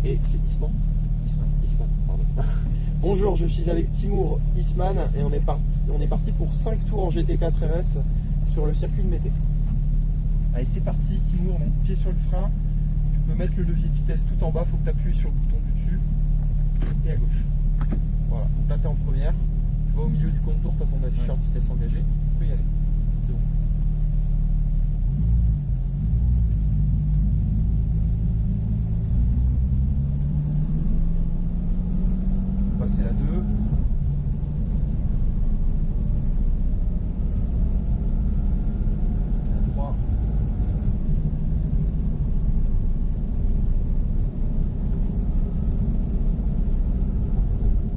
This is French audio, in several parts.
Et c'est Isman, pardon. Bonjour, je suis avec Timour Isman et on est parti pour 5 tours en GT4 RS sur le circuit de Mété. Allez, c'est parti Timour, donc pied sur le frein. Tu peux mettre le levier de vitesse tout en bas, il faut que tu appuies sur le bouton du dessus et à gauche. Voilà, donc là tu es en première, tu vas au milieu du contour, tu as ton afficheur de vitesse engagée, tu peux y aller, c'est bon. Passer la 2. La 3.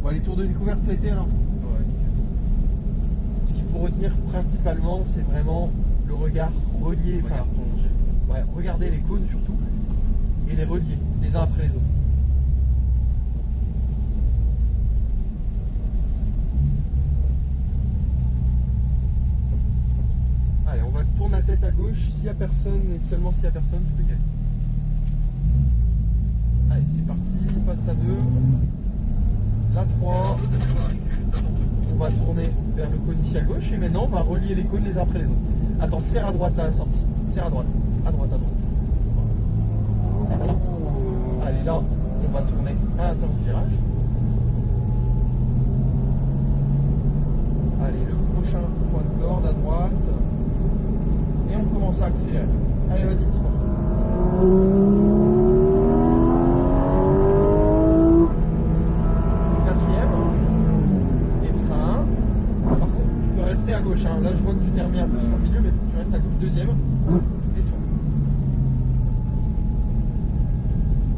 Bon, les tours de découverte, ça a été alors? Ouais, nickel. Ce qu'il faut retenir principalement, c'est vraiment le regard relié, enfin, ouais, regarder les cônes surtout, et les relier les uns après les autres. Allez, on va tourner la tête à gauche, s'il n'y a personne et seulement s'il n'y a personne, tu peux y aller. Allez, c'est parti, passe ta 2, la 3, on va tourner vers le cône ici à gauche et maintenant on va relier les cônes les uns après les autres. Attends, serre à droite là à la sortie, serre à droite, à droite. C'est bon. Allez, là, on va tourner à l'intérieur du virage. Allez, le prochain point de corde à droite. Et on commence à accélérer. Allez, vas-y, Timon. Quatrième. Et frein. Par contre, tu peux rester à gauche. Hein. Là, je vois que tu t'es remis un peu sur le milieu, mais il faut que tu restes à gauche. Deuxième. Et tourne.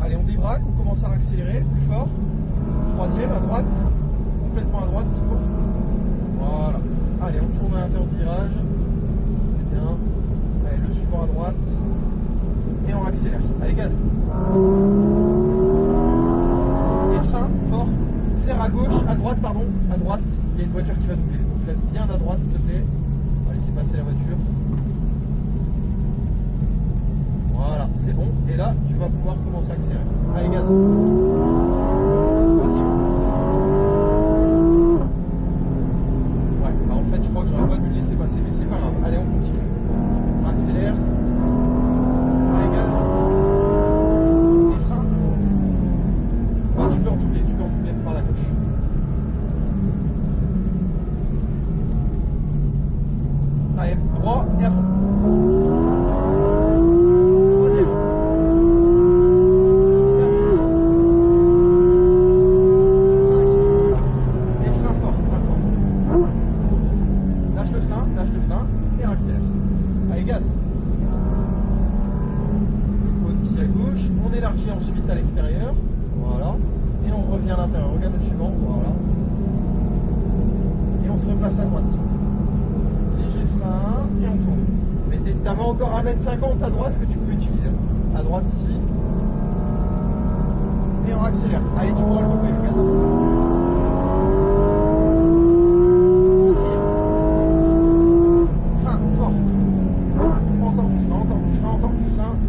Allez, on débraque. On commence à accélérer plus fort. Troisième, à droite. Complètement à droite, Timon. Voilà. Allez, on tourne à l'intérieur du virage. Allez, le suivant à droite et on accélère. Allez, gaz. Et frein fort. Serre à gauche, à droite, pardon. À droite, il y a une voiture qui va doubler. Donc reste bien à droite, s'il te plaît. On va laisser passer la voiture. Voilà, c'est bon. Et là, tu vas pouvoir commencer à accélérer. Allez, gaz. Troisième. Ouais, bah en fait, je crois que j'aurais pas dû le laisser passer, mais c'est pas grave. Allez, on continue. On accélère. Allez, gaz. Et frein. Ah, tu peux redoubler par la gauche. Allez, droit et à fond. Troisième. Quatre. 5. Et frein fort, Lâche le frein et accélère. Allez, gaz. Le cône ici à gauche. On élargit ensuite à l'extérieur. Voilà. Et on revient à l'intérieur. Regarde le suivant. Voilà. Et on se replace à droite. Léger frein et on tourne. Mais t'avais encore 1,50 m à droite que tu peux utiliser. À droite ici. Et on accélère. Allez, tu pourras le couper, le gaz à fond.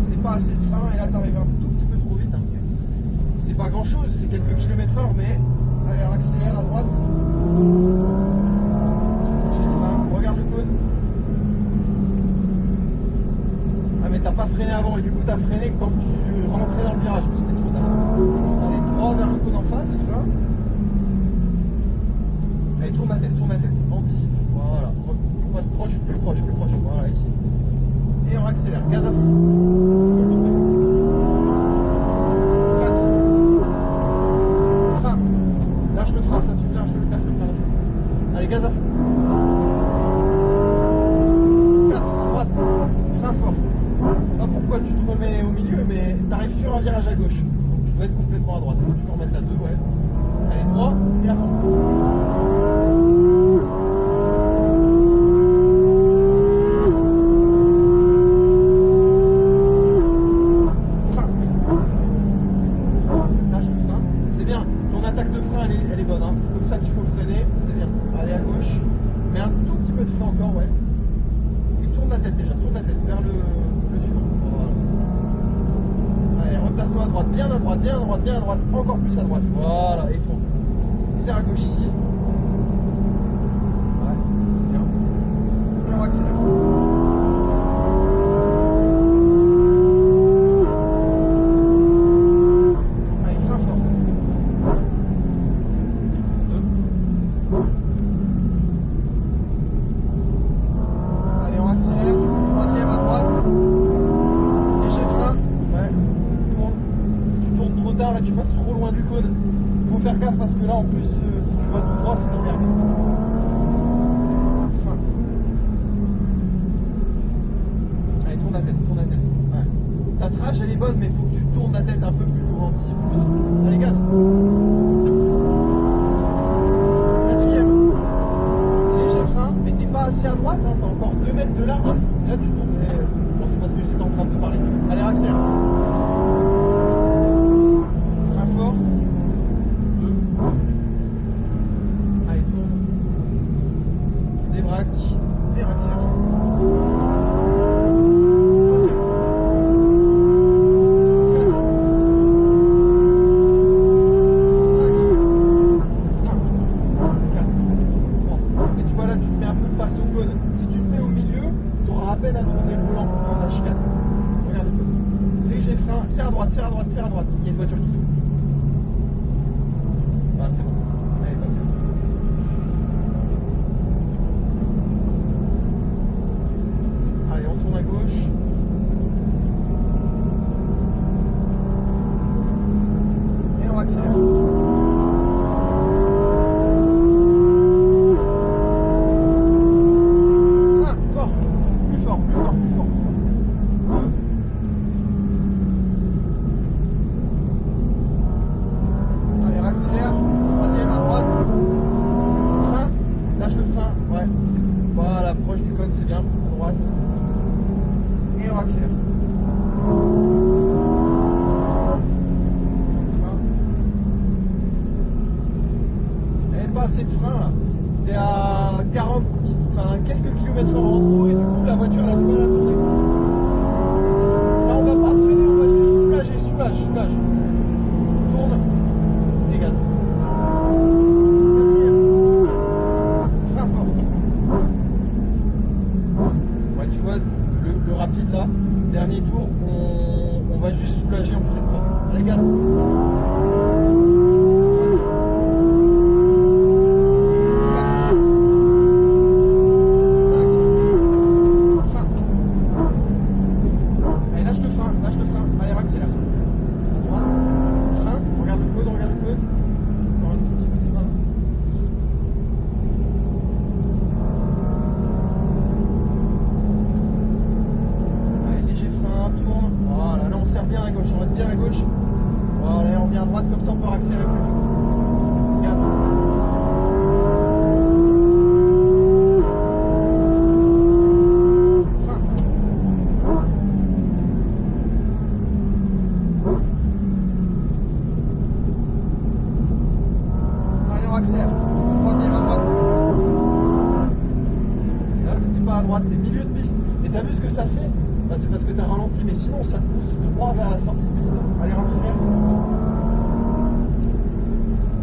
C'est pas assez de frein et là t'arrives un tout petit peu trop vite. Hein. C'est pas grand chose, c'est quelques kilomètres/heure, mais allez, accélère à droite. J'ai le frein, regarde le cône. Ah, mais t'as pas freiné avant et du coup t'as freiné quand tu rentrais dans le virage, mais c'était trop tard. Allez, droit vers le cône en face, frein. Allez, tourne la tête, anticipe. Voilà, on passe proche, plus proche. Voilà, ici. Et on accélère, gaz à fond. 4. Frein. Lâche le frein, ça suffit, lâche le frein. Allez, gaz à fond. 4, à droite. Frein fort. Pas pourquoi tu te remets au milieu, mais tu arrives sur un virage à gauche. Donc tu dois être complètement à droite. Donc, tu peux remettre la 2, ouais. Allez, droit et à fond. Elle est bonne, hein. C'est comme ça qu'il faut freiner, c'est bien. Allez à gauche, mais un tout petit peu de frein encore, ouais. Et tourne la tête déjà, vers le suivant. Voilà. Allez, replace-toi à droite, bien à droite, bien à droite, bien à droite, encore plus à droite. Voilà, et tourne. Serre à gauche ici. Ouais, c'est bien. Et on accélère. Allez, frein fort. 2. Allez, on accélère. Troisième à droite. Léger frein. Ouais. Tourne. Tu tournes trop tard et tu passes trop loin du cône. Faut faire gaffe parce que là en plus, si tu vas tout droit, c'est dans l'herbe. Frein. Allez, tourne la tête, tourne la tête. Ouais. Ta trage elle est bonne, mais il faut que tu tournes la tête un peu plus pour anticiper plus. Allez, gaz. Quatrième. Léger frein, mais t'es pas assez à droite, hein, t'as encore 2 mètres de large. Et là tu tournes. Bon, c'est parce que j'étais en train de te parler. Allez, accélère. Frein fort. 2. Allez, tourne. Débraque. Et accélère. Troisième. 4. 5. 4. 3. Et tu vois là, tu te mets un peu face au cône. Si tu te mets au milieu, tu auras à peine à tourner le volant dans la chicane. Regarde le cône. Léger frein. Serre à droite, serre à droite, serre à droite. Il y a une voiture qui tourne. Ah, c'est bon. Allez, passez. Allez, on tourne à gauche. Et on accélère. Ah, fort. Plus fort, plus fort, plus fort. Allez, accélère. Troisième à droite. Frein. Lâche le frein. Ouais. Voilà, proche du cône, c'est bien. À droite. Et on accélère. Frein. Et pas assez de frein là. T'es à 40, enfin quelques kilomètres heure en trop et du coup la voiture elle a du mal à tourner. Là on va pas freiner, on va juste soulager, soulage. Tourne. Et gaz. Frein fort. Ouais, tu vois, le rapide là, dernier tour, on va juste soulager, on fait pas. Allez, gaz. Allez, lâche le frein. Allez, accélère. À droite. Frein. Regarde le cône. Encore un tout petit peu de frein. Allez, léger frein, tourne. Voilà, là on serre bien à gauche, on reste bien à gauche. Voilà, et on vient à droite, comme ça on peut accélérer plus vite. Gaz. Frein. Allez, on accélère. Troisième à droite. Et là, t'es pas à droite, t'es milieu de piste. Et t'as vu ce que ça fait? Bah, c'est parce que t'as ralenti, mais sinon ça te pousse droit vers la sortie de piste. Allez, accélère.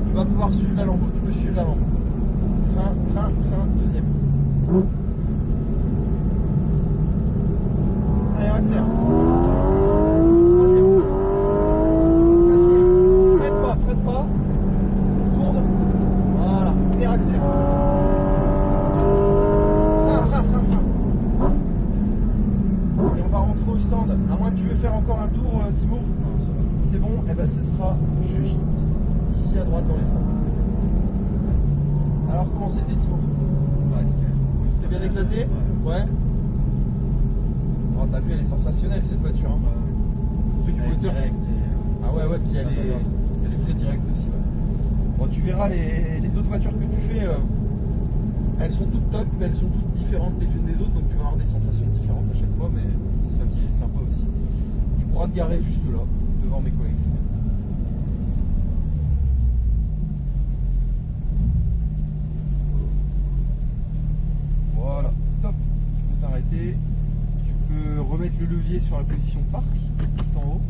Tu vas pouvoir suivre la lambeau, tu peux suivre la lambeau. Frein, deuxième. Allez, on accélère. Troisième. Quatrième. Freine pas. Tourne. Voilà. Et accélère. Frein. Et on va rentrer au stand. À moins que tu veux faire encore un tour, Timour. C'est bon, et ben ce sera juste ici à droite dans les stands. Alors comment c'était, Timour? Ouais, nickel. C'est bien éclaté? Ouais. Oh, t'as vu, elle est sensationnelle cette voiture. Hein. Le truc du moteur. Ah ouais, puis elle est très directe aussi. Ouais. Bon, tu verras les autres voitures que tu fais, elles sont toutes top, mais elles sont toutes différentes les unes des autres, donc tu vas avoir des sensations différentes à chaque fois, mais c'est ça qui est sympa aussi. Tu pourras te garer juste là, devant mes collègues. Voilà, top. Tu peux t'arrêter. Tu peux remettre le levier sur la position parc, tout en haut.